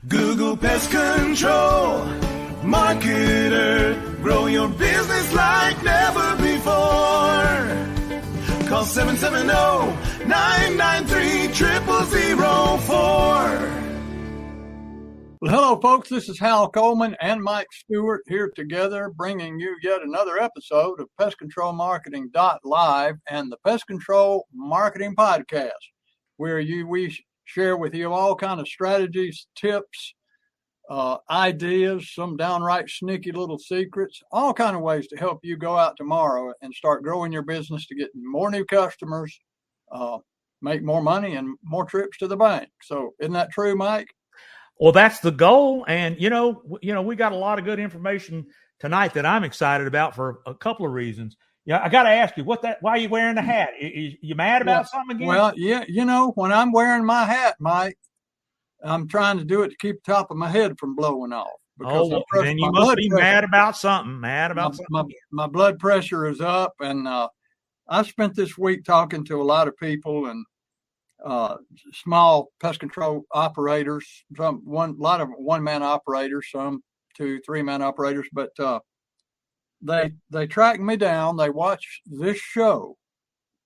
Google Pest Control Marketer. Grow your business like never before. Call 770-993-0004. Well, hello, folks. This is Hal Coleman and Mike Stewart here together, bringing you yet another episode of Pest Control Marketing Live and the Pest Control Marketing Podcast, where we share with you all kind of strategies, tips, ideas, some downright sneaky little secrets, all kind of ways to help you go out tomorrow and start growing your business to get more new customers, make more money, and more trips to the bank. So, isn't that true, Mike? Well, that's the goal. And, you know, we got a lot of good information tonight that I'm excited about for a couple of reasons. Yeah, I got to ask you, why are you wearing the hat? You mad about something again? Well, yeah, when I'm wearing my hat, Mike, I'm trying to do it to keep the top of my head from blowing off. Then you must be mad about something. My blood pressure is up, and I spent this week talking to a lot of people and small pest control operators, a lot of one-man operators, some 2-3-man operators, but they track me down, they watch this show,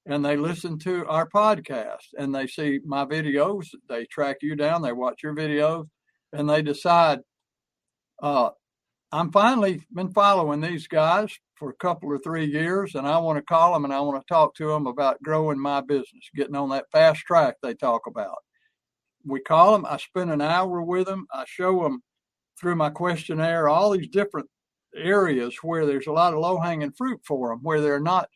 and they listen to our podcast, and they see my videos, they track you down, they watch your videos, and they decide, I'm finally been following these guys for a couple or 3 years, and I want to call them and I want to talk to them about growing my business, getting on that fast track they talk about. We call them, I spend an hour with them, I show them through my questionnaire all these different areas where there's a lot of low-hanging fruit for them, where they're not,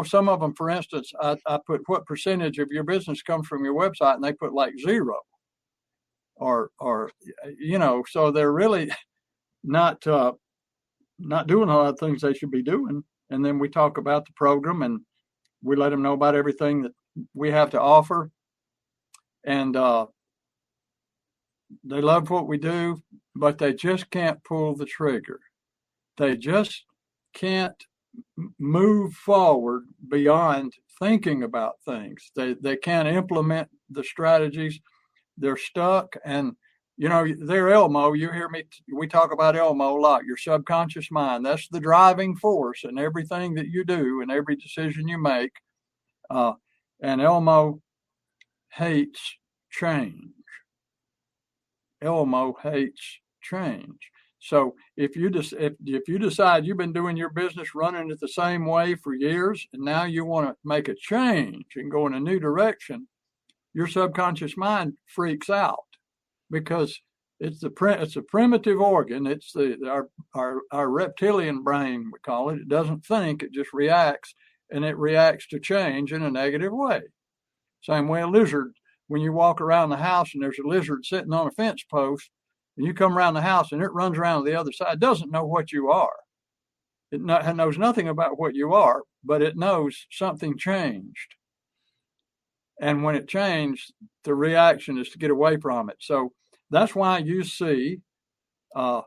some of them, for instance, I put what percentage of your business comes from your website, and they put like 0. Or so they're really not doing a lot of things they should be doing. And then we talk about the program, and we let them know about everything that we have to offer. And they love what we do, but they just can't pull the trigger. They just can't move forward beyond thinking about things. They can't implement the strategies. They're stuck, and their Elmo, you hear me, we talk about Elmo a lot, your subconscious mind. That's the driving force in everything that you do and every decision you make. And Elmo hates change. Elmo hates change. So if you decide you've been doing your business running it the same way for years, and now you want to make a change and go in a new direction, your subconscious mind freaks out, because it's a primitive organ. It's our reptilian brain, we call it. It doesn't think, it just reacts, and it reacts to change in a negative way. Same way a lizard, when you walk around the house and there's a lizard sitting on a fence post, and you come around the house and it runs around to the other side, it doesn't know what you are. It knows nothing about what you are, but it knows something changed. And when it changed, the reaction is to get away from it. So that's why you see all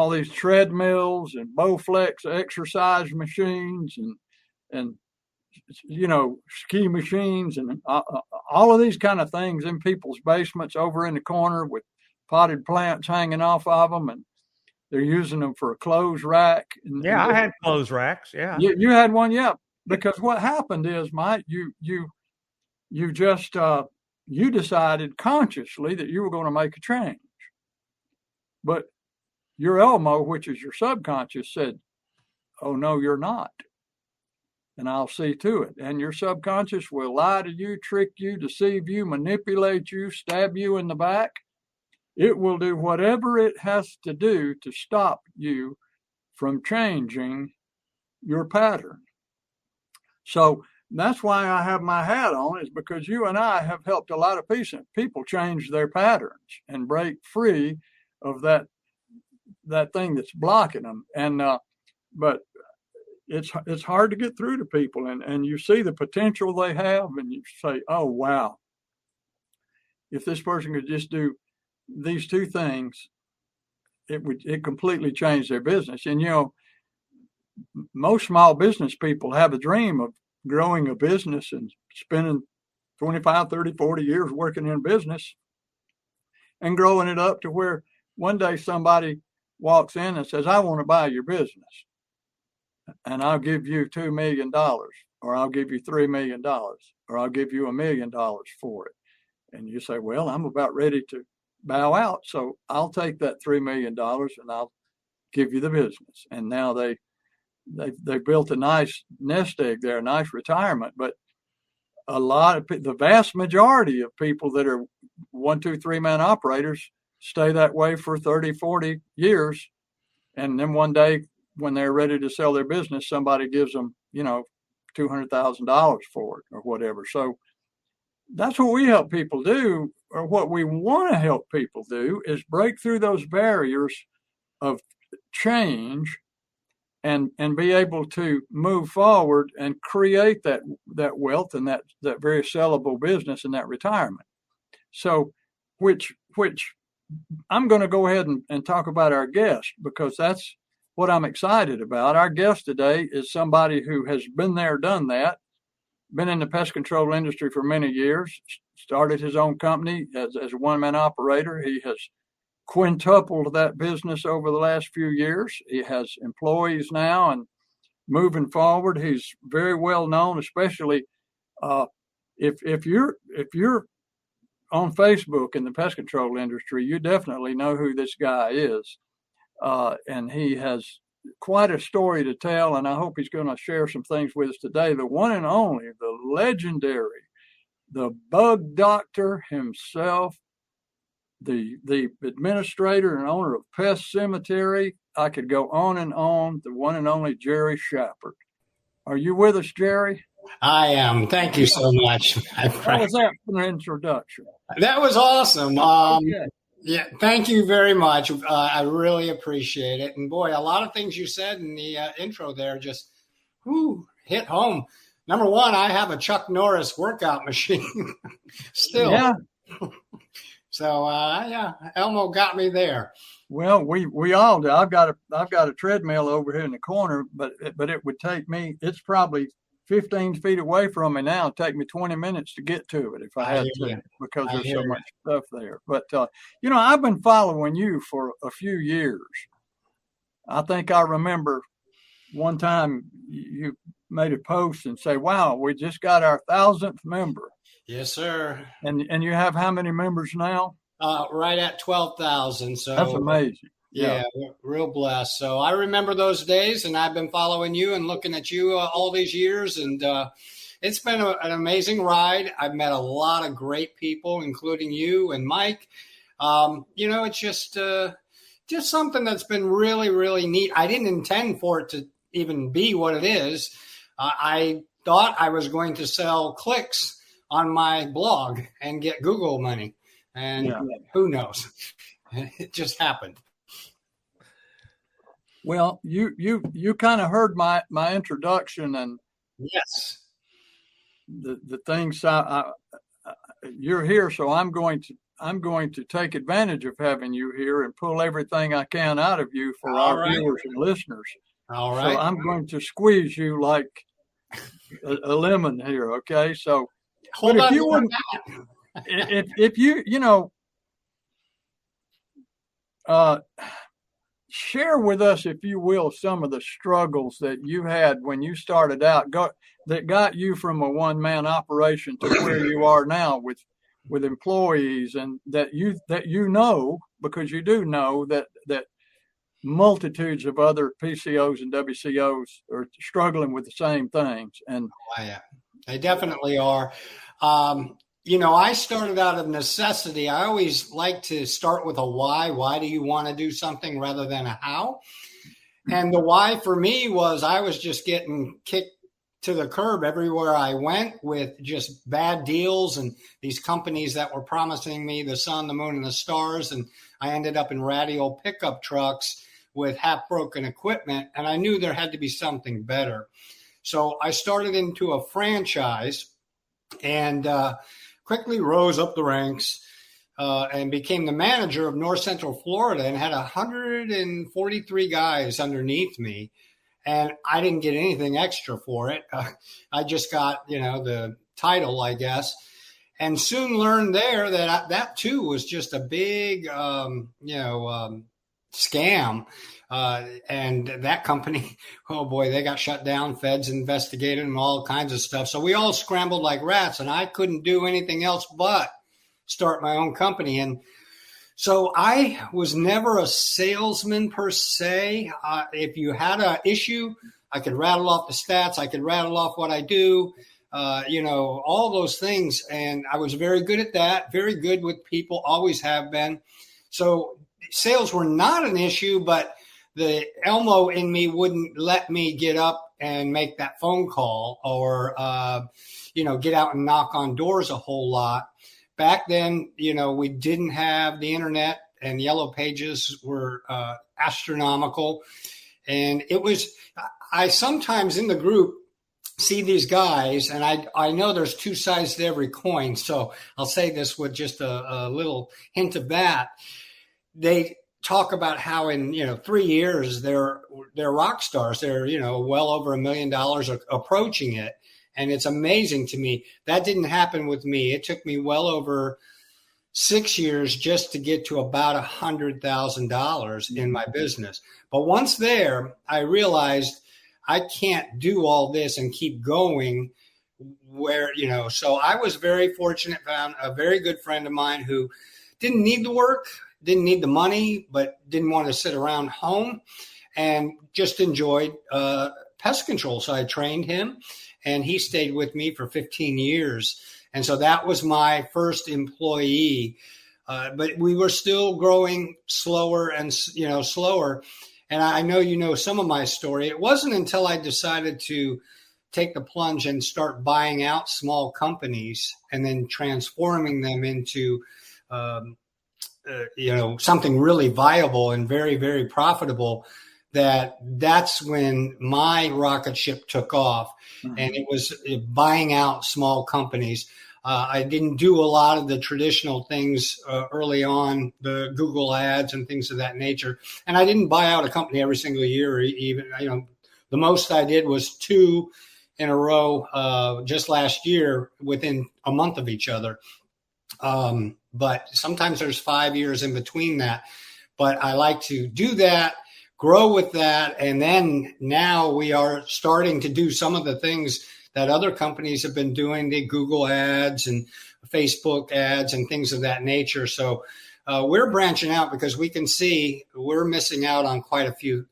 these treadmills and Bowflex exercise machines and ski machines and all of these kind of things in people's basements over in the corner with potted plants hanging off of them, and they're using them for a clothes rack. Yeah, I had clothes racks. Yeah, you had one. Yeah, because what happened is, Mike, you just you decided consciously that you were going to make a change, but your Elmo, which is your subconscious, said, "Oh no, you're not," and I'll see to it. And your subconscious will lie to you, trick you, deceive you, manipulate you, stab you in the back. It will do whatever it has to do to stop you from changing your pattern. So that's why I have my hat on, is because you and I have helped a lot of people change their patterns and break free of that thing that's blocking them. And but it's hard to get through to people, and you see the potential they have, and you say, oh wow, if this person could just do these two things, it completely change their business. And most small business people have a dream of growing a business and spending 25, 30, 40 years working in business. and growing it up to where one day somebody walks in and says, I want to buy your business and I'll give you $2 million, or I'll give you $3 million, or I'll give you $1 million for it. And you say, well, I'm about ready to bow out, so I'll take that $3 million and I'll give you the business. And now they built a nice nest egg there, a nice retirement. But the vast majority of people that are 1, 2, 3-man operators stay that way for 30, 40 years. And then one day when they're ready to sell their business, somebody gives them, $200,000 for it or whatever. So that's what we help people do, or what we want to help people do, is break through those barriers of change and be able to move forward and create that wealth and that very sellable business and that retirement. So, which I'm going to go ahead and talk about our guest, because that's what I'm excited about. Our guest today is somebody who has been there, done that, been in the pest control industry for many years, started his own company as a one-man operator. He has quintupled that business over the last few years. He has employees now, and moving forward, he's very well known, especially if you're on Facebook in the pest control industry, you definitely know who this guy is. And he has quite a story to tell, and I hope he's going to share some things with us today. The one and only, the legendary, the bug doctor himself, the administrator and owner of Pest Cemetery. I could go on and on. The one and only Jerry Schappert. Are you with us, Jerry? I am. Thank you so much. How was that for an introduction? That was awesome. Okay. Yeah, thank you very much. I really appreciate it. And boy, a lot of things you said in the intro there just hit home. Number one, I have a Chuck Norris workout machine still. Yeah. So Elmo got me there. Well, we all do. I've got a treadmill over here in the corner, but it would take me. It's probably 15 feet away from me now. It'd take me 20 minutes to get to it if I had to, because there's so much stuff there. But I've been following you for a few years. I think I remember one time you made a post and say, "Wow, we just got our 1,000th member." Yes, sir. And you have how many members now? Right at 12,000. So that's amazing. Yeah, real blessed. So I remember those days, and I've been following you and looking at you all these years, and it's been an amazing ride. I've met a lot of great people, including you and Mike. It's just something that's been really, really neat. I didn't intend for it to even be what it is. I thought I was going to sell clicks on my blog and get Google money, and who knows? It just happened. Well, you kind of heard my introduction, and yes, the things you're here, so I'm going to take advantage of having you here and pull everything I can out of you for our viewers and listeners. All right. So I'm going to squeeze you like a lemon here. Okay. So hold on. If you share with us, if you will, some of the struggles that you had when you started out, that got you from a one-man operation to where you are now with employees, and that because you do know that multitudes of other PCOs and WCOs are struggling with the same things. And they definitely are. I started out of necessity. I always like to start with a why. Why do you want to do something rather than a how? And the why for me was I was just getting kicked to the curb everywhere I went with just bad deals and these companies that were promising me the sun, the moon, and the stars. And I ended up in ratty old pickup trucks with half broken equipment. And I knew there had to be something better. So I started into a franchise and quickly rose up the ranks and became the manager of North Central Florida, and had 143 guys underneath me. And I didn't get anything extra for it. I just got, the title, I guess. and soon learned there that that too was just a big, scam. And that company, oh boy, they got shut down. Feds investigated and all kinds of stuff. So we all scrambled like rats, and I couldn't do anything else but start my own company. And so I was never a salesman per se. If you had an issue, I could rattle off the stats. I could rattle off what I do, all those things. And I was very good at that, very good with people, always have been. So sales were not an issue, but the Elmo in me wouldn't let me get up and make that phone call or, get out and knock on doors a whole lot. Back then, we didn't have the internet, and Yellow Pages were astronomical. And I sometimes in the group see these guys, and I know there's two sides to every coin. So I'll say this with just a little hint of that. They talk about how in 3 years they're rock stars. They're well over $1 million approaching it, and it's amazing to me. That didn't happen with me. It took me well over 6 years just to get to about $100,000 in my business. But once there, I realized I can't do all this and keep going. So I was very fortunate, found a very good friend of mine who didn't need the work, didn't need the money, but didn't want to sit around home and just enjoyed pest control. So I trained him, and he stayed with me for 15 years. And so that was my first employee. But we were still growing slower and, slower. And I know some of my story. It wasn't until I decided to take the plunge and start buying out small companies and then transforming them into something really viable and very, very profitable, that's when my rocket ship took off. Mm-hmm. And it was buying out small companies. I didn't do a lot of the traditional things early on, the Google ads and things of that nature. And I didn't buy out a company every single year, or even, the most I did was 2 in a row just last year within a month of each other. But sometimes there's 5 years in between that. But I like to do that, grow with that. And then now we are starting to do some of the things that other companies have been doing, the Google ads and Facebook ads and things of that nature. So we're branching out because we can see we're missing out on quite a few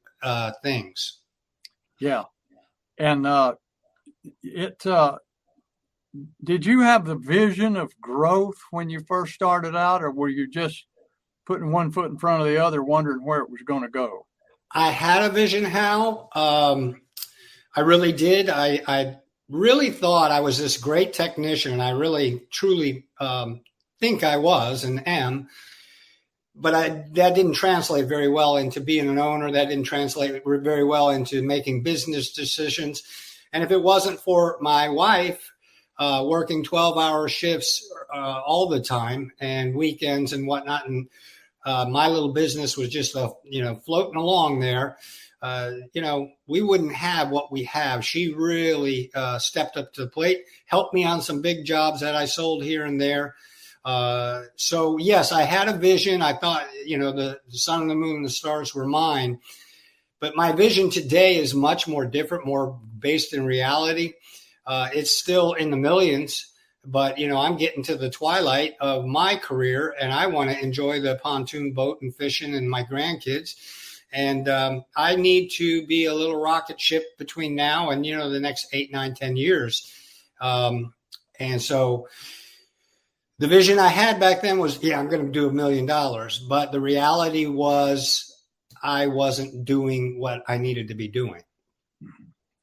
things. Yeah. And did you have the vision of growth when you first started out, or were you just putting one foot in front of the other, wondering where it was going to go? I had a vision, Hal. I really did. I really thought I was this great technician, and I really, truly think I was and am. But that didn't translate very well into being an owner. That didn't translate very well into making business decisions. And if it wasn't for my wife working 12-hour shifts all the time and weekends and whatnot, and my little business was just floating along there, we wouldn't have what we have. She really stepped up to the plate, helped me on some big jobs that I sold here and there. So yes, I had a vision. I thought, the sun and the moon and the stars were mine. But my vision today is much more different, more based in reality. It's still in the millions, but, I'm getting to the twilight of my career, and I want to enjoy the pontoon boat and fishing and my grandkids. And I need to be a little rocket ship between now and, the next 8, 9, 10 years. And so the vision I had back then was, I'm going to do $1 million. But the reality was I wasn't doing what I needed to be doing.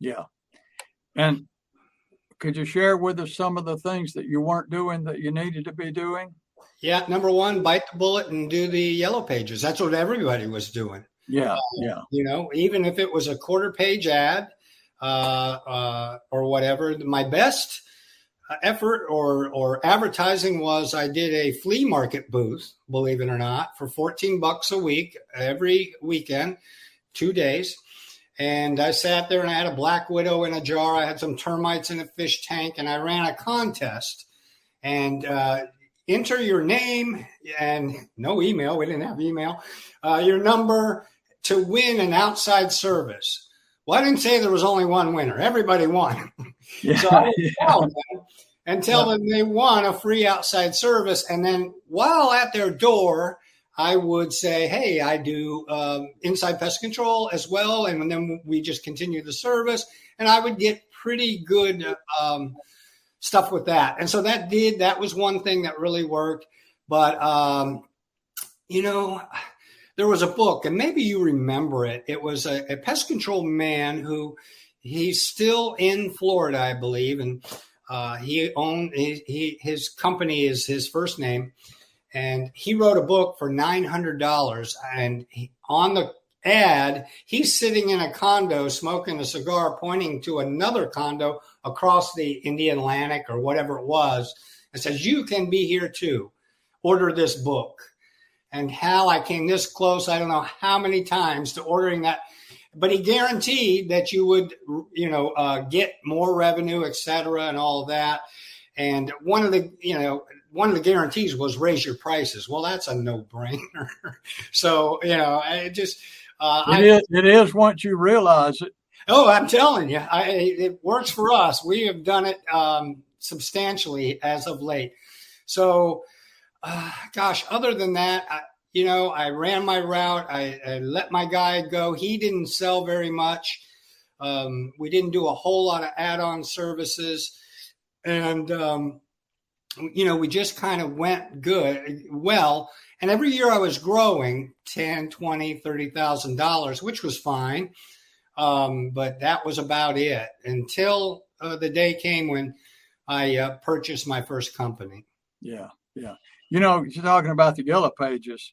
Yeah. And could you share with us some of the things that you weren't doing that you needed to be doing? Yeah. Number one, bite the bullet and do the Yellow Pages. That's what everybody was doing. Yeah. Even if it was a quarter-page ad or whatever, my best effort or advertising was I did a flea market booth, believe it or not, for $14 a week, every weekend, 2 days. And I sat there and I had a black widow in a jar. I had some termites in a fish tank, and I ran a contest. and enter your name and no email. We didn't have email. Your number to win an outside service. Well, I didn't say there was only one winner. Everybody won. Yeah, So I would call them and tell them they won a free outside service. And then while at their door, I would say, hey, I do inside pest control as well. And then we just continue the service. And I would get pretty good stuff with that. And so that was one thing that really worked. But, there was a book, and maybe you remember it. It was a pest control man who he's still in Florida, I believe. And his company is his first name. And he wrote a book for $900. And on the ad, he's sitting in a condo smoking a cigar, pointing to another condo across the Indian Atlantic or whatever it was, and says, you can be here too. Order this book. And Hal, I came this close, I don't know how many times, to ordering that. But he guaranteed that you would, get more revenue, et cetera, and all of that. And one of the guarantees was raise your prices. Well, that's a no-brainer. So, it is once you realize it. Oh, I'm telling you, it works for us. We have done it substantially as of late. So, other than that, I ran my route. I let my guy go. He didn't sell very much. We didn't do a whole lot of add-on services. And, we just kind of went well. And every year I was growing $10,000, $20,000, $30,000, which was fine. But that was about it until the day came when I purchased my first company. Yeah. Yeah. You're talking about the Yellow Pages.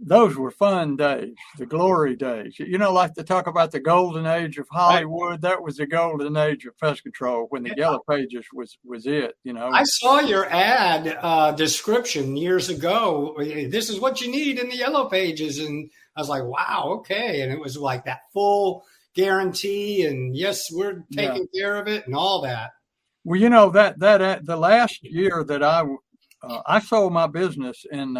Those were fun days, the glory days. Like to talk about the golden age of Hollywood. That was the golden age of pest control when the Yellow Pages was it. I saw your ad description years ago. This is what you need in the Yellow Pages, and I was like, wow, okay. And it was like that full guarantee, and yes, we're taking care of it, and all that. Well, that the last year that I sold my business in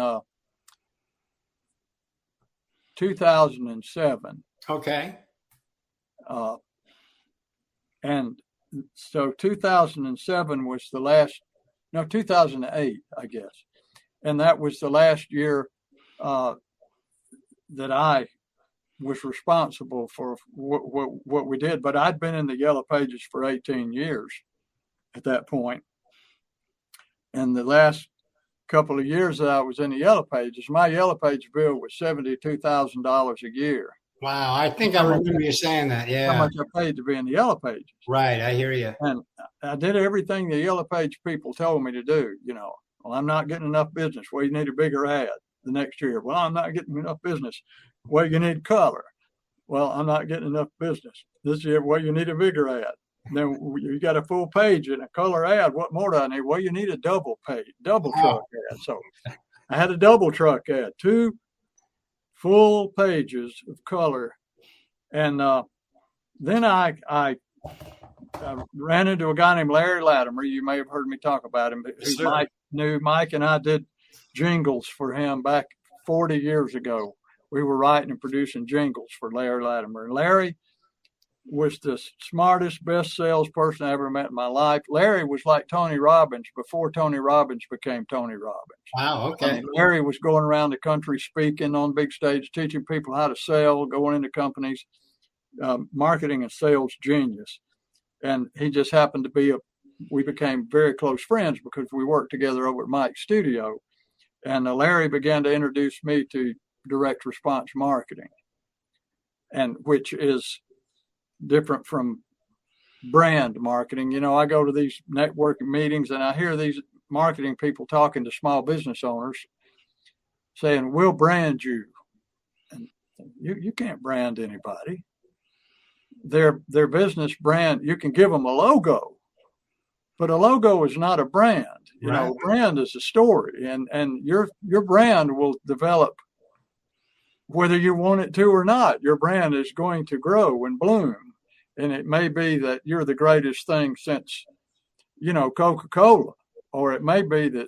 2007. Okay. And so 2007 was 2008, I guess. And that was the last year that I was responsible for what we did. But I'd been in the Yellow Pages for 18 years at that point. And the last couple of years that I was in the Yellow Pages, my Yellow Page bill was $72,000 a year. Wow, I think I remember you saying that. Yeah, how much I paid to be in the Yellow Pages. Right, I hear you. And I did everything the Yellow Page people told me to do. Well, I'm not getting enough business. Well, you need a bigger ad the next year. Well, I'm not getting enough business. Well, you need color. Well, I'm not getting enough business this year. Well, you need a bigger ad. Then you got a full page and a color ad. What more do I need? Well, you need a double truck ad. So I had a double truck ad, 2 full pages of color. And then I ran into a guy named Larry Latimer. You may have heard me talk about him. Mike knew. Mike and I did jingles for him back 40 years ago. We were writing and producing jingles for Larry Latimer. And Larry was the smartest, best salesperson I ever met in my life. Larry was like Tony Robbins before Tony Robbins became Tony Robbins. Wow, okay. Larry was going around the country speaking on big stage, teaching people how to sell, going into companies, marketing and sales genius. And he just happened to we became very close friends because we worked together over at Mike's studio. And Larry began to introduce me to direct response marketing, and which is different from brand marketing. I go to these networking meetings and I hear these marketing people talking to small business owners saying, we'll brand you. And you can't brand anybody. Their business brand, you can give them a logo, but a logo is not a brand. A brand is a story, and your brand will develop whether you want it to or not. Your brand is going to grow and bloom. And it may be that you're the greatest thing since Coca-Cola, or it may be that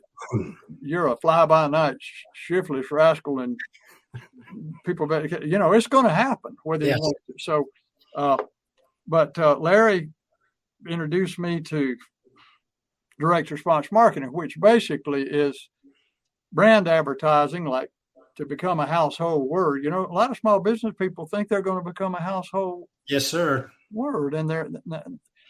you're a fly-by-night shiftless rascal and people, it's going to happen whether you want to. So, but Larry introduced me to direct response marketing, which basically is brand advertising, like to become a household word. A lot of small business people think they're going to become a household word, and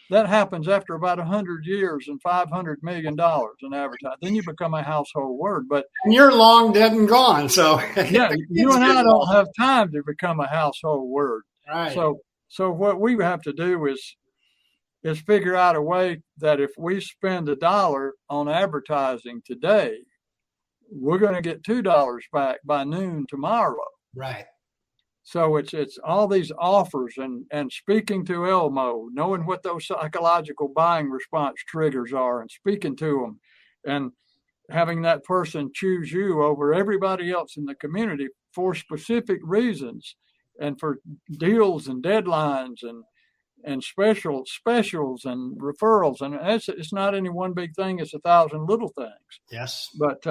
that happens after about 100 years and $500 million in advertising. Then you become a household word. But you're long dead and gone. So yeah, you and I don't have time to become a household word. Right. So what we have to do is figure out a way that if we spend $1 on advertising today, we're going to get $2 back by noon tomorrow. Right. So it's all these offers and speaking to Elmo, knowing what those psychological buying response triggers are and speaking to them, and having that person choose you over everybody else in the community for specific reasons and for deals and deadlines and specials and referrals. And it's not any one big thing. It's 1,000 little things. Yes. But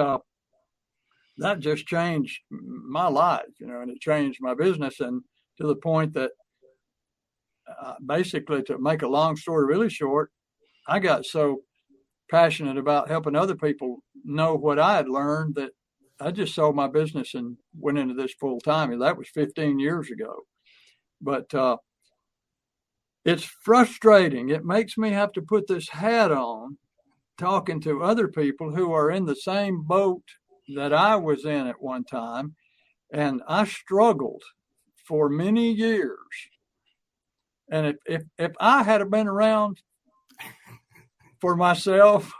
that just changed my life, and it changed my business. And to the point that basically, to make a long story really short, I got so passionate about helping other people know what I had learned that I just sold my business and went into this full time. And that was 15 years ago. But it's frustrating. It makes me have to put this hat on, talking to other people who are in the same boat that I was in at one time. And I struggled for many years. And if I had been around for myself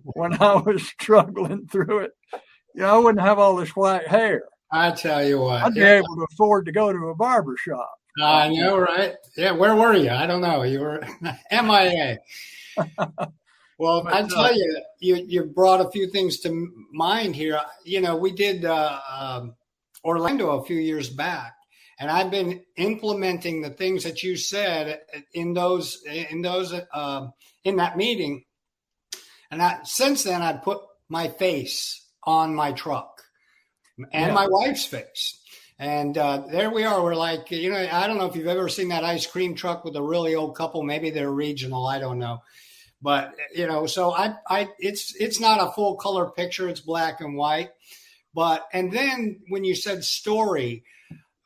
when I was struggling through it, I wouldn't have all this white hair. I tell you what. I'd be able to afford to go to a barber shop. I know, right? Yeah, where were you? I don't know. You were MIA. Well, but, I tell you, you brought a few things to mind here. We did Orlando a few years back, and I've been implementing the things that you said in that meeting. And since then, I put my face on my truck and my wife's face. And there we are. We're like, I don't know if you've ever seen that ice cream truck with a really old couple. Maybe they're regional. I don't know. But, so it's not a full color picture. It's black and white. And then when you said story,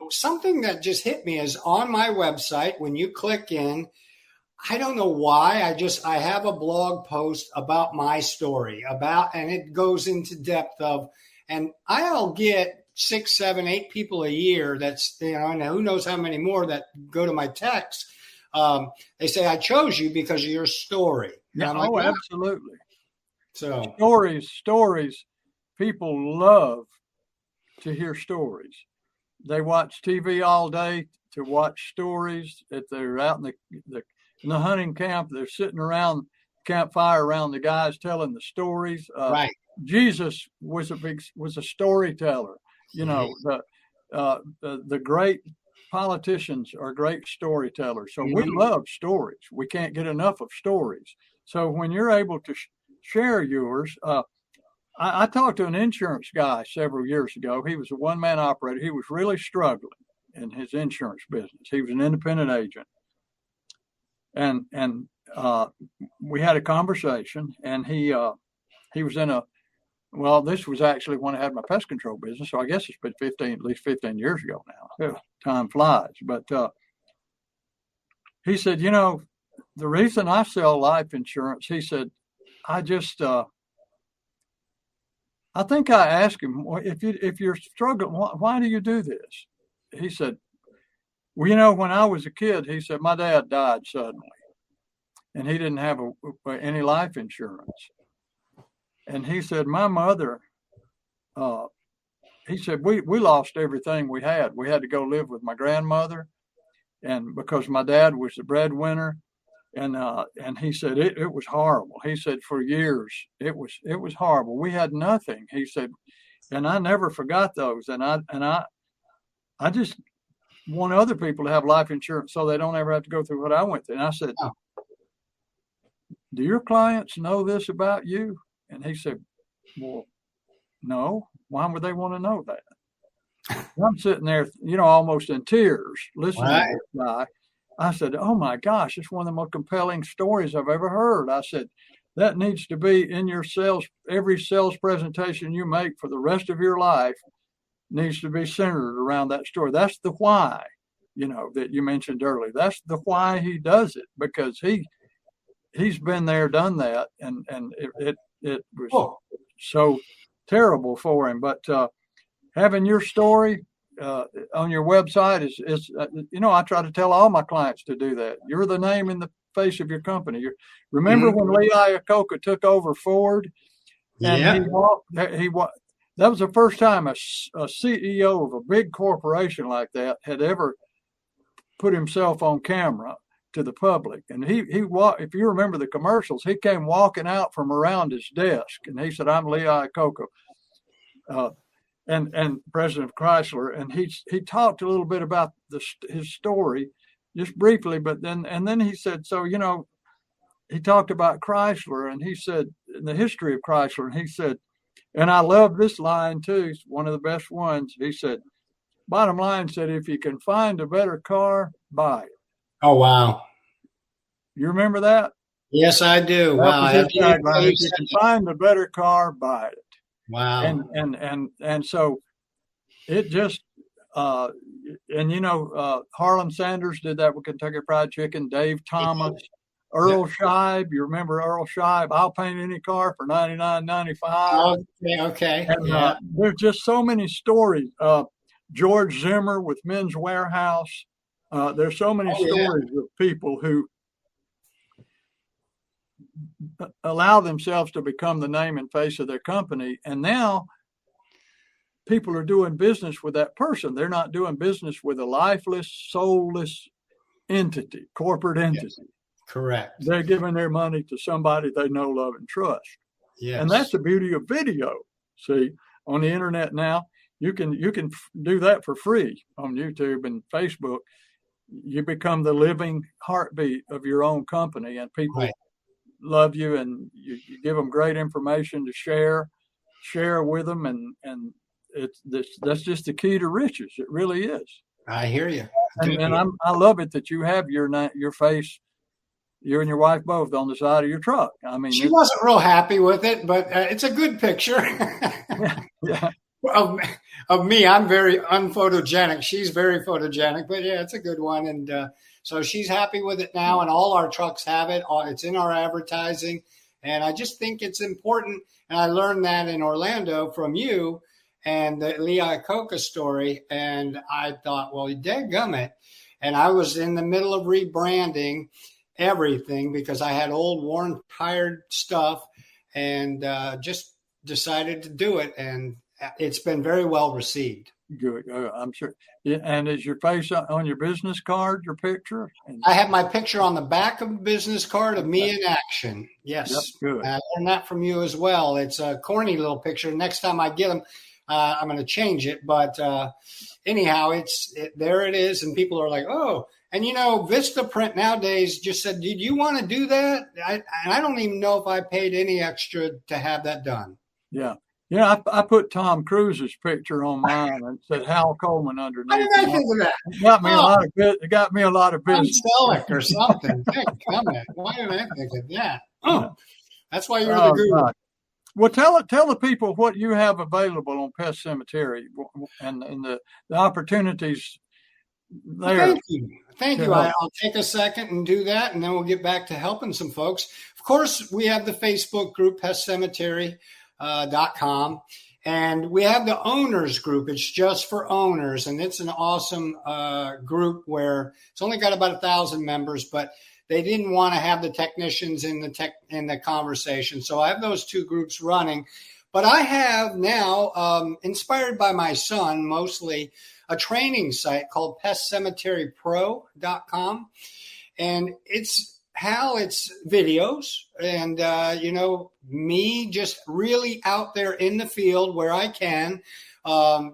something that just hit me is on my website, when you click in, I don't know why. I have a blog post about my story and it goes into depth and I'll get 6, 7, 8 people a year. That's, and who knows how many more that go to my text. They say, I chose you because of your story. Yeah, like, absolutely. So stories, people love to hear stories. They watch TV all day to watch stories. If they're out in the hunting camp, they're sitting around campfire around the guys telling the stories. Right. Jesus was a storyteller. The great politicians are great storytellers. So we love stories. We can't get enough of stories. So when you're able to share yours, I talked to an insurance guy several years ago. He was a one-man operator. He was really struggling in his insurance business. He was an independent agent. And we had a conversation, and he was in this was actually when I had my pest control business. So I guess it's been at least 15 years ago now. Time flies. But he said, the reason I sell life insurance, he said, I think I asked him, if you're struggling, why do you do this? He said, well, when I was a kid, he said, my dad died suddenly and he didn't have any life insurance. And he said, my mother, he said, we lost everything we had. We had to go live with my grandmother, and because my dad was the breadwinner, and he said it was horrible. He said for years it was horrible. We had nothing. He said, and I never forgot those. And I just want other people to have life insurance so they don't ever have to go through what I went through. And I said, do your clients know this about you? And he said, well, no. Why would they want to know that? I'm sitting there, almost in tears listening to this guy. I said, oh my gosh, it's one of the most compelling stories I've ever heard. I said, that needs to be in your every sales presentation you make for the rest of your life needs to be centered around that story. That's the why, that you mentioned earlier. That's the why he does it, because he's been there, done that. And it was so terrible for him. But having your story on your website is I try to tell all my clients to do that. You're the name in the face of your company. Remember when Lee Iacocca took over Ford, and that was the first time a CEO of a big corporation like that had ever put himself on camera to the public. And he walked, if you remember the commercials, he came walking out from around his desk, and he said, I'm Lee Iacocca, and president of Chrysler. And he talked a little bit about his story, just briefly, but then he said, so, he talked about Chrysler, and he said, in the history of Chrysler, and he said, and I love this line too, it's one of the best ones. He said, bottom line, said, if you can find a better car, buy it. Oh, wow. You remember that? Yes, I do. Wow. If you can find a better car, buy it. Wow. And so it just, Harlan Sanders did that with Kentucky Fried Chicken, Dave Thomas, Earl Scheib. You remember Earl Scheib? I'll paint any car for $99.95. Okay. And there's just so many stories. George Zimmer with Men's Warehouse. There's so many stories of people who allow themselves to become the name and face of their company. And now people are doing business with that person. They're not doing business with a lifeless, soulless entity, corporate entity. Yes. Correct. They're giving their money to somebody they know, love, and trust. Yes. And that's the beauty of video. See, on the internet now, you can do that for free on YouTube and Facebook. You become the living heartbeat of your own company, and people love you, and you give them great information to share with them, and that's just the key to riches. It really is. I hear you. And I love it that you have your face, you and your wife both, on the side of your truck. I mean, she wasn't real happy with it, but it's a good picture. Yeah. Of me. I'm very unphotogenic. She's very photogenic, but yeah, it's a good one. And so she's happy with it now, and all our trucks have it. It's in our advertising. And I just think it's important. And I learned that in Orlando from you and the Lee Iacocca story. And I thought, well, dadgummit. And I was in the middle of rebranding everything because I had old, worn, tired stuff, and just decided to do it. And it's been very well received. Good. I'm sure. And is your face on your business card, your picture? I have my picture on the back of the business card of me in action. Yes. Yep, good. I learned that from you as well. It's a corny little picture. Next time I get them, I'm going to change it. But anyhow, there it is. And people are like, oh. And, Vistaprint nowadays just said, did you want to do that? And I don't even know if I paid any extra to have that done. Yeah. Yeah, I put Tom Cruise's picture on mine and said Hal Coleman underneath. How did I think of that? It got me a lot of business. Selleck or something. Why didn't I think of that? Oh, that's why you're the guru. God. Well, tell the people what you have available on Pest Cemetery and the opportunities there. Thank you. I'll take a second and do that, and then we'll get back to helping some folks. Of course, we have the Facebook group, PestCemetery.com. And we have the owners group. It's just for owners. And it's an awesome group where it's only got about 1,000 members, but they didn't want to have the technicians in the conversation. So I have those two groups running. But I have now, inspired by my son mostly, a training site called PestCemeteryPro.com. And it's videos and, me just really out there in the field where I can,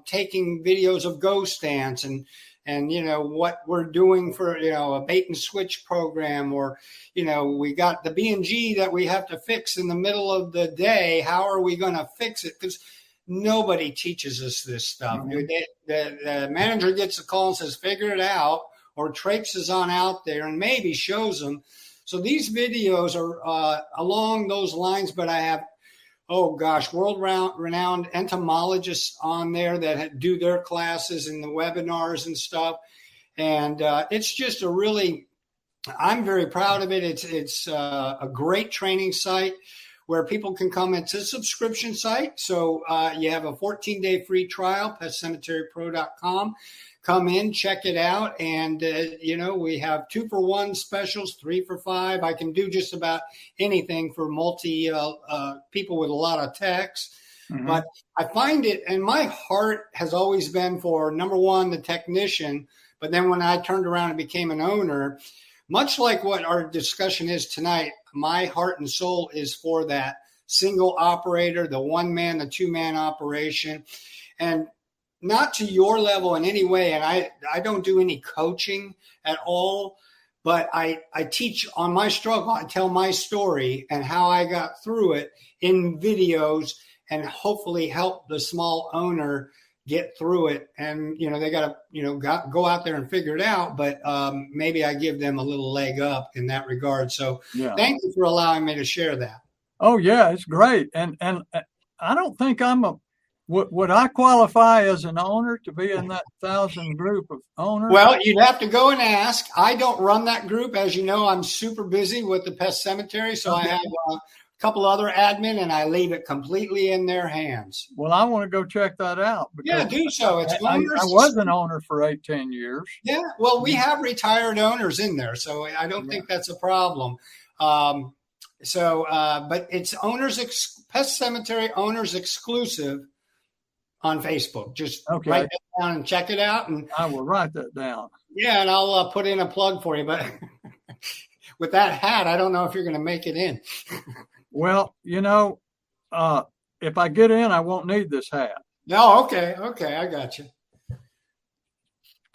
taking videos of ghost dance and and, what we're doing for, a bait and switch program, or, we got the B&G that we have to fix in the middle of the day. How are we going to fix it? Because nobody teaches us this stuff. Mm-hmm. The manager gets a call and says, figure it out, or traipses on out there and maybe shows them. So these videos are along those lines, but I have, world-renowned entomologists on there that do their classes and the webinars and stuff. And it's just I'm very proud of it. It's a great training site where people can come. It's a subscription site. So you have a 14-day free trial, pestcemeterypro.com. Come in, check it out. And, we have 2-for-1 specials, 3-for-5. I can do just about anything for people with a lot of techs. Mm-hmm. But I find it, and my heart has always been for, number one, the technician. But then when I turned around and became an owner, much like what our discussion is tonight, my heart and soul is for that single operator, the 1-man, the 2-man operation. And not to your level in any way, and I don't do any coaching at all, but I teach on my struggle. I tell my story and how I got through it in videos, and hopefully help the small owner get through it. And, they got to, go out there and figure it out, but maybe I give them a little leg up in that regard. So Thank you for allowing me to share that. Oh, yeah, it's great. And I don't think would I qualify as an owner to be in that 1,000 group of owners? Well, you'd have to go and ask. I don't run that group. As you know, I'm super busy with the Pest Cemetery. So okay. I have a couple other admin, and I leave it completely in their hands. Well, I want to go check that out. Yeah, do so. It's I was an owner for 18 years. Yeah, well, we have retired owners in there, so I don't think that's a problem. But it's Pest Cemetery owners exclusive on Facebook. Just write that down and check it out. And I will write that down. Yeah, and I'll put in a plug for you. But with that hat, I don't know if you're going to make it in. Well, if I get in, I won't need this hat. No, okay, I got you.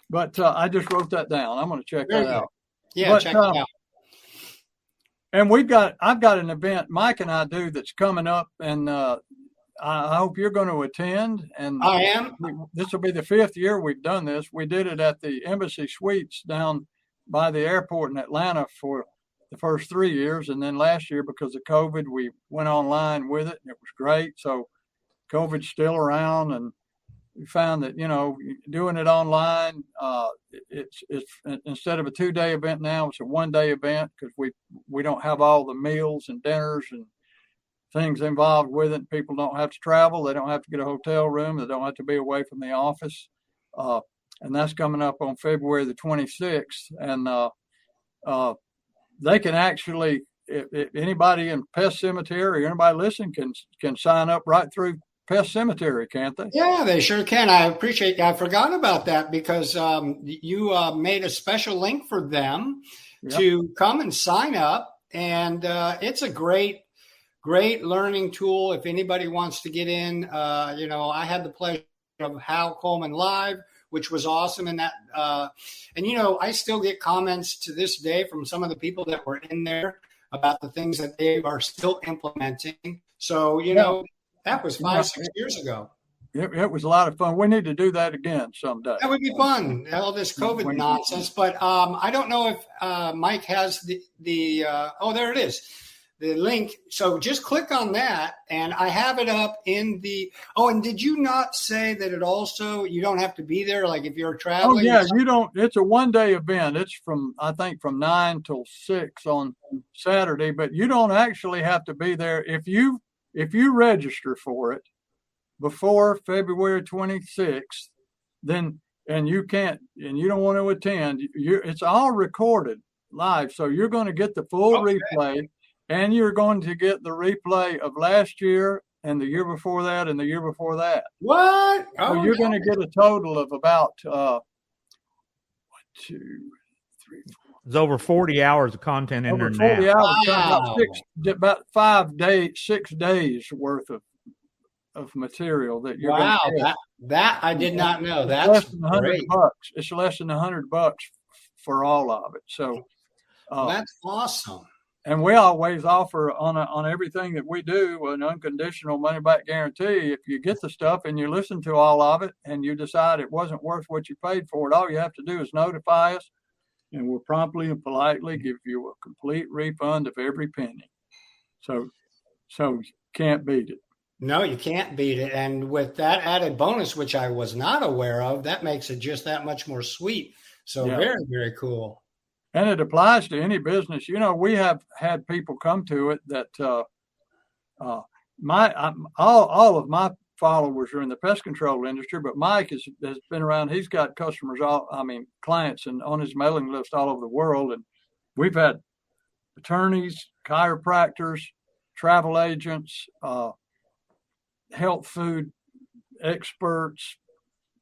But I just wrote that down. I'm going to check that out. Yeah, check it out. And I've got an event Mike and I do that's coming up, and I hope you're going to attend. And I am. This will be the 5th year we've done this. We did it at the Embassy Suites down by the airport in Atlanta for the first 3 years. And then last year, because of COVID, we went online with it, and it was great. So COVID's still around, and we found that, doing it online, it's instead of a 2-day event now, it's a 1-day event, because we don't have all the meals and dinners and things involved with it. People don't have to travel. They don't have to get a hotel room. They don't have to be away from the office. And that's coming up on February the 26th. And they can actually, if anybody in Pest Cemetery or anybody listening can sign up right through Pest Cemetery, can't they? Yeah, they sure can. I appreciate that. I forgot about that because you made a special link for them to come and sign up. And it's a great learning tool. If anybody wants to get in, I had the pleasure of Hal Coleman Live, which was awesome. And that, I still get comments to this day from some of the people that were in there about the things that they are still implementing. So, that was 5-6 years ago. It was a lot of fun. We need to do that again someday. That would be fun. All this COVID nonsense. But I don't know if Mike has the there it is. The link. So just click on that, and I have it up in the. Oh, and did you not say that it also you don't have to be there? Like if you're traveling. Oh yeah, you don't. It's a 1-day event. It's from 9 till 6 on Saturday, but you don't actually have to be there if you register for it before February 26th. Then and you don't want to attend. It's all recorded live, so you're going to get the full replay. And you're going to get the replay of last year and the year before that and the year before that. What? So you're going to get a total of about 1, 2, 3, 4. There's over 40 hours of content in there now. 40 hours. Wow. About 6 days worth of material that you're going to get. That I did not know. It's That's less than great. $100. It's less than $100 for all of it. So That's awesome. and we always offer on everything that we do an unconditional money back guarantee. If you get the stuff and you listen to all of it and you decide it wasn't worth what you paid for it, all you have to do is notify us, and we'll promptly and politely give you a complete refund of every penny. So you can't beat it. No, you can't beat it. And with that added bonus, which I was not aware of, that makes it just that much more sweet. So very, very cool. And it applies to any business. You know, we have had people come to it that all of my followers are in the pest control industry, but Mike has been around. He's got customers, clients, and on his mailing list all over the world. And we've had attorneys, chiropractors, travel agents, health food experts,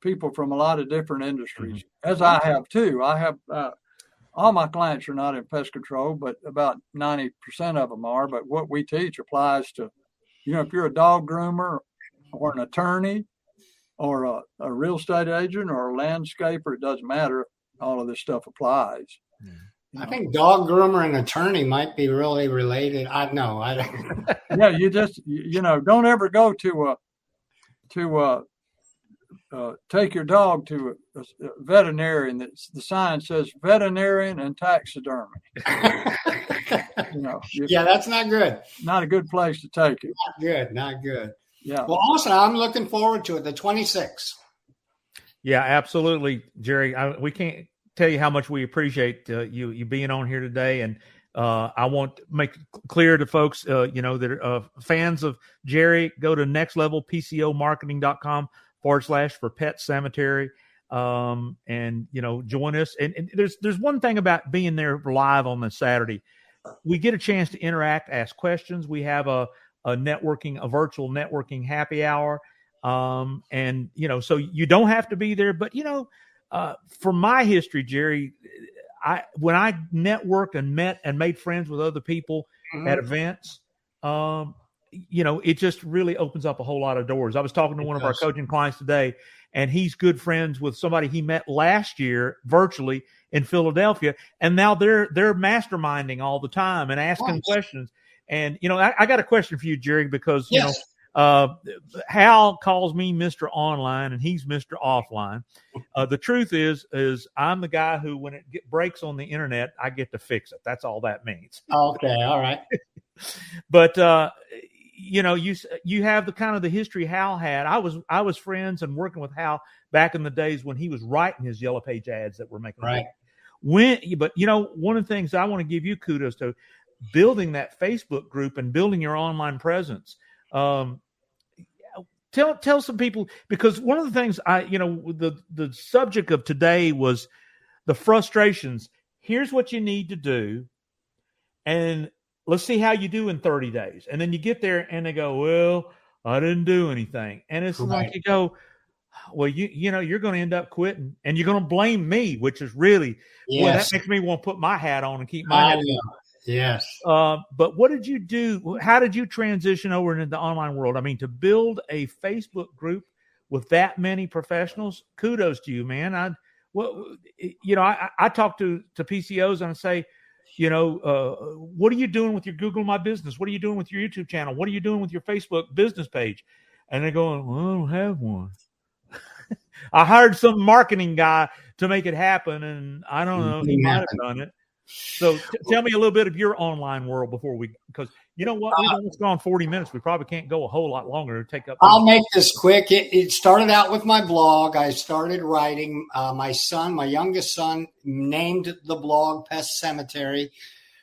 people from a lot of different industries, as I have too. I have all my clients are not in pest control, but about 90% of them are. But what we teach applies to, you know, if you're a dog groomer or an attorney or a real estate agent or a landscaper, it doesn't matter. All of this stuff applies. I think dog groomer and attorney might be really related. I don't. Yeah, you just, don't ever go to take your dog to a veterinarian. The sign says veterinarian and taxidermy. Yeah, that's not good. Not a good place to take it. Not good. Yeah. Well, also, I'm looking forward to it, the 26th. Yeah, absolutely, Jerry. We can't tell you how much we appreciate you being on here today. And I want to make clear to folks, that are fans of Jerry, go to nextlevelpcomarketing.com/for Pet Cemetery. And join us. And there's one thing about being there live on the Saturday. We get a chance to interact, ask questions. We have a virtual networking happy hour. So you don't have to be there, but from my history, Jerry, when I networked and met and made friends with other people at events, it just really opens up a whole lot of doors. I was talking to one of our coaching clients today, and he's good friends with somebody he met last year virtually in Philadelphia. And now they're masterminding all the time and asking questions. And, I got a question for you, Jerry, because, Hal calls me Mr. Online and he's Mr. Offline. The truth is I'm the guy who, when it breaks on the internet, I get to fix it. That's all that means. Okay. All right. But, you have the kind of the history Hal had. I was friends and working with Hal back in the days when he was writing his Yellow Page ads that were making right. One of the things I want to give you kudos to, building that Facebook group and building your online presence. Tell some people, because one of the things the subject of today was the frustrations. Here's what you need to do, and let's see how you do in 30 days. And then you get there and they go, well, I didn't do anything. And it's like you go, well, you're going to end up quitting and you're going to blame me, which is really, that makes me want to put my hat on and keep my head on. Yes. But what did you do? How did you transition over into the online world? I mean, to build a Facebook group with that many professionals, kudos to you, man. I talk to PCOs and I say, what are you doing with your Google My Business? What are you doing with your YouTube channel? What are you doing with your Facebook business page? And they're going, well, I don't have one. I hired some marketing guy to make it happen, and I don't know. He might have done it. So tell me a little bit of your online world because you know what? We've almost gone 40 minutes. We probably can't go a whole lot longer. I'll make this quick. It started out with my blog. I started writing. My youngest son, named the blog Pest Cemetery,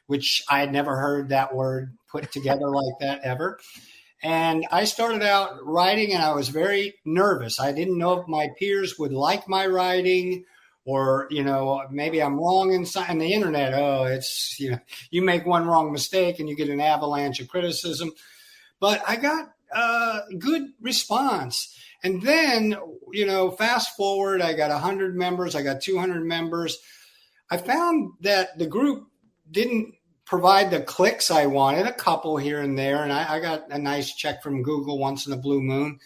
which I had never heard that word put together like that ever. And I started out writing, and I was very nervous. I didn't know if my peers would like my writing, or, maybe I'm wrong in the internet. Oh, it's, you make one wrong mistake and you get an avalanche of criticism. But I got a good response. And then, fast forward, I got 100 members. I got 200 members. I found that the group didn't provide the clicks I wanted, a couple here and there. And I got a nice check from Google once in a blue moon.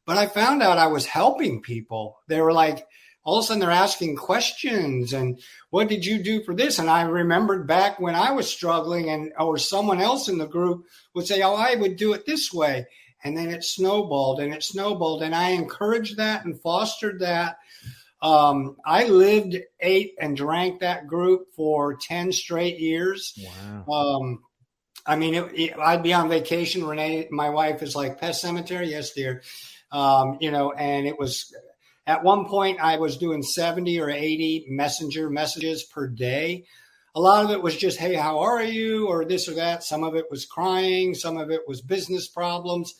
But I found out I was helping people. They were like, all of a sudden they're asking questions and what did you do for this? And I remembered back when I was struggling or someone else in the group would say, oh, I would do it this way. And then it snowballed and it snowballed. And I encouraged that and fostered that. I lived, ate, and drank that group for 10 straight years. Wow. I mean, I'd be on vacation. Renee, my wife, is like, Pest Cemetery? Yes, dear. And it was, at one point I was doing 70 or 80 messenger messages per day. A lot of it was just, hey, how are you? Or this or that. Some of it was crying. Some of it was business problems.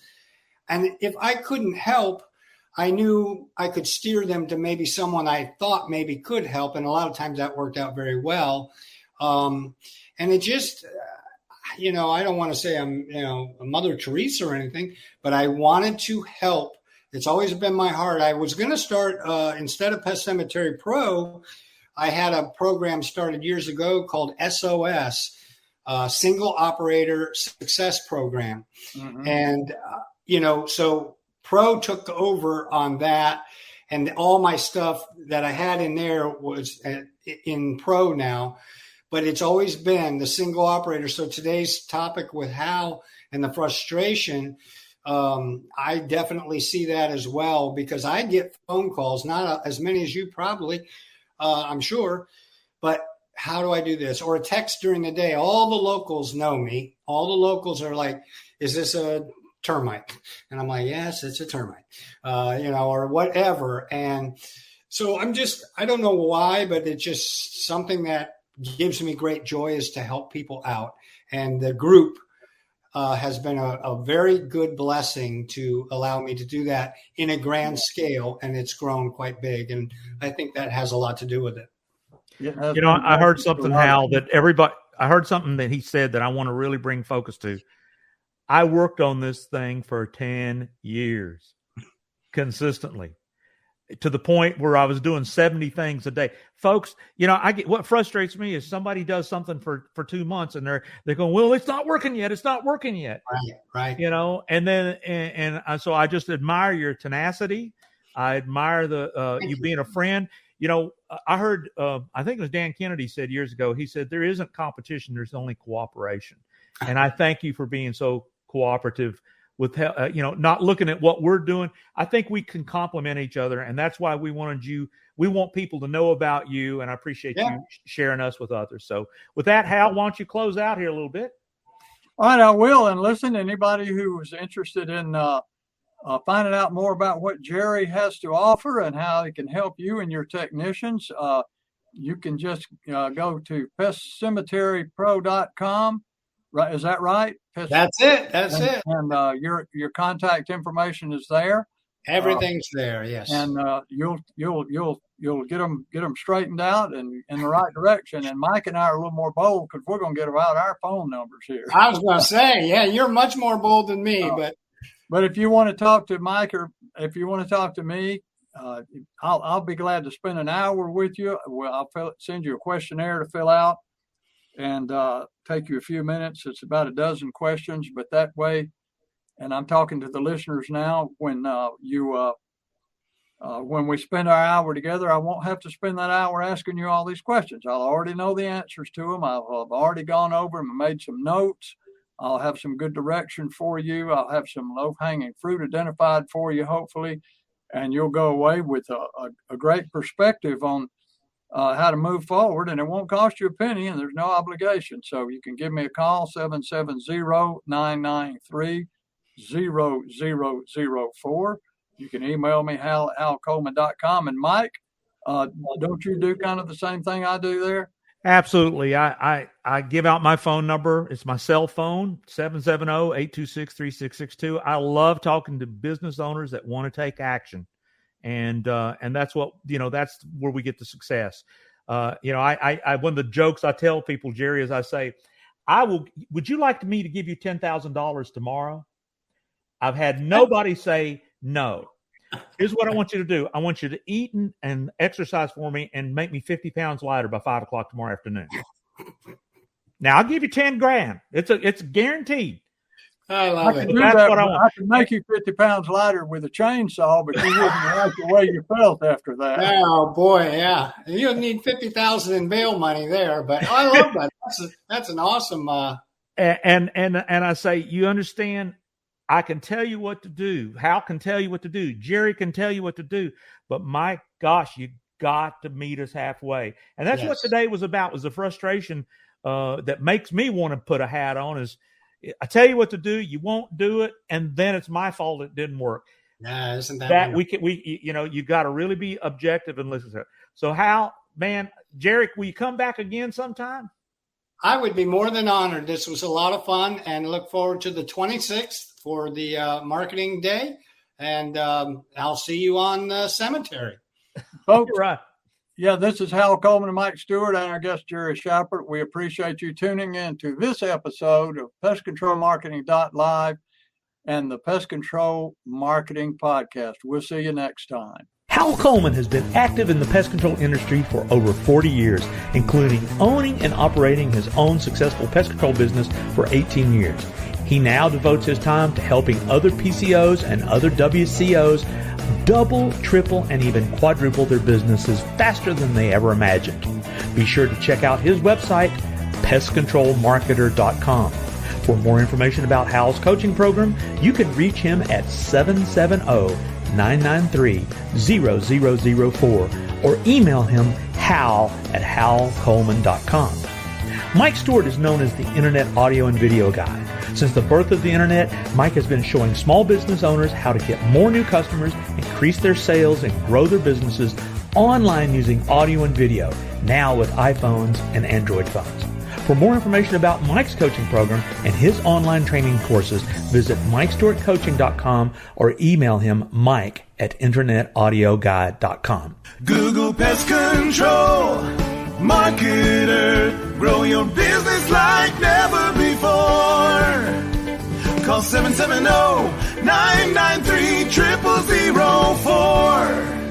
And if I couldn't help, I knew I could steer them to maybe someone I thought maybe could help. And a lot of times that worked out very well. And it just, I don't want to say I'm, a Mother Teresa or anything, but I wanted to help. It's always been my heart. I was going to start, instead of Pest Cemetery Pro, I had a program started years ago called SOS, Single Operator Success Program. Mm-hmm. And, so Pro took over on that. And all my stuff that I had in there was in Pro now. But it's always been the single operator. So today's topic with Hal and the frustration, I definitely see that as well, because I get phone calls, not as many as you probably, I'm sure, but how do I do this? Or a text during the day. All the locals know me. All the locals are like, is this a termite? And I'm like, yes, it's a termite, or whatever. And so I don't know why, but it's just something that gives me great joy is to help people out. And the group has been a very good blessing to allow me to do that in a grand scale. And it's grown quite big. And I think that has a lot to do with it. I heard something, Hal, I heard something that he said that I want to really bring focus to. I worked on this thing for 10 years consistently, to the point where I was doing 70 things a day. Folks, what frustrates me is somebody does something for 2 months and they're going, well, it's not working yet. It's not working yet. Right. And then, so I just admire your tenacity. I admire you being a friend. I heard, I think it was Dan Kennedy said years ago, he said, there isn't competition. There's only cooperation. And I thank you for being so cooperative with, not looking at what we're doing. I think we can complement each other. And that's why we want people to know about you. And I appreciate you sharing us with others. So with that, Hal, why don't you close out here a little bit? All right, I will. And listen, anybody who is interested in finding out more about what Jerry has to offer and how he can help you and your technicians, you can just go to pestcemeterypro.com. Right? Is that right? That's it. And your contact information is there. Everything's there. Yes. And you'll get them straightened out and in the right direction. And Mike and I are a little more bold because we're going to get out our phone numbers here. I was going to say, yeah, you're much more bold than me, but if you want to talk to Mike or if you want to talk to me, I'll be glad to spend an hour with you. Well, I'll send you a questionnaire to fill out and take you a few minutes. It's about a dozen questions, but that way, and I'm talking to the listeners now, when we spend our hour together, I won't have to spend that hour asking you all these questions. I'll already know the answers to them. I've already gone over them and made some notes. I'll have some good direction for you. I'll have some low-hanging fruit identified for you, hopefully, and you'll go away with a great perspective on how to move forward, and it won't cost you a penny, and there's no obligation. So you can give me a call, 770-993-0004. You can email me, hal@halcoleman.com. And Mike, don't you do kind of the same thing I do there? Absolutely. I give out my phone number. It's my cell phone, 770-826-3662. I love talking to business owners that want to take action. And that's what, that's where we get the success. I one of the jokes I tell people, Jerry, is I say, would you like me to give you $10,000 tomorrow? I've had nobody say no. Here's what I want you to do. I want you to eat and exercise for me and make me 50 pounds lighter by 5:00 tomorrow afternoon. Now I'll give you $10,000. It's guaranteed. I love I it. can do That's that. what I want. I can make you 50 pounds lighter with a chainsaw, but you wouldn't like the way you felt after that. Oh boy, yeah. You'll need 50,000 in bail money there, but I love that. That's an awesome. And I say, you understand? I can tell you what to do. Hal can tell you what to do. Jerry can tell you what to do. But my gosh, you got to meet us halfway. And that's what today was about. Was the frustration that makes me want to put a hat on. Is I tell you what to do, you won't do it, and then it's my fault it didn't work. Yeah, isn't that you got to really be objective and listen to it. So Hal, man, Jerry, will you come back again sometime? I would be more than honored. This was a lot of fun, and look forward to the 26th for the marketing day. And I'll see you on the cemetery. Folks, Right. yeah, this is Hal Coleman and Mike Stewart and our guest, Jerry Schappert. We appreciate you tuning in to this episode of Pest Control Marketing Live and the Pest Control Marketing Podcast. We'll see you next time. Hal Coleman has been active in the pest control industry for over 40 years, including owning and operating his own successful pest control business for 18 years. He now devotes his time to helping other PCOs and other WCOs double, triple, and even quadruple their businesses faster than they ever imagined. Be sure to check out his website, pestcontrolmarketer.com. For more information about Hal's coaching program, you can reach him at 770-993-0004 or email him hal@halcoleman.com. Mike Stewart is known as the Internet audio and video guy. Since the birth of the Internet, Mike has been showing small business owners how to get more new customers, increase their sales, and grow their businesses online using audio and video, now with iPhones and Android phones. For more information about Mike's coaching program and his online training courses, visit MikeStewartCoaching.com or email him mike@internetaudioguide.com. Google Pest Control Marketer. Grow your business like never before. Call 770-993-0004.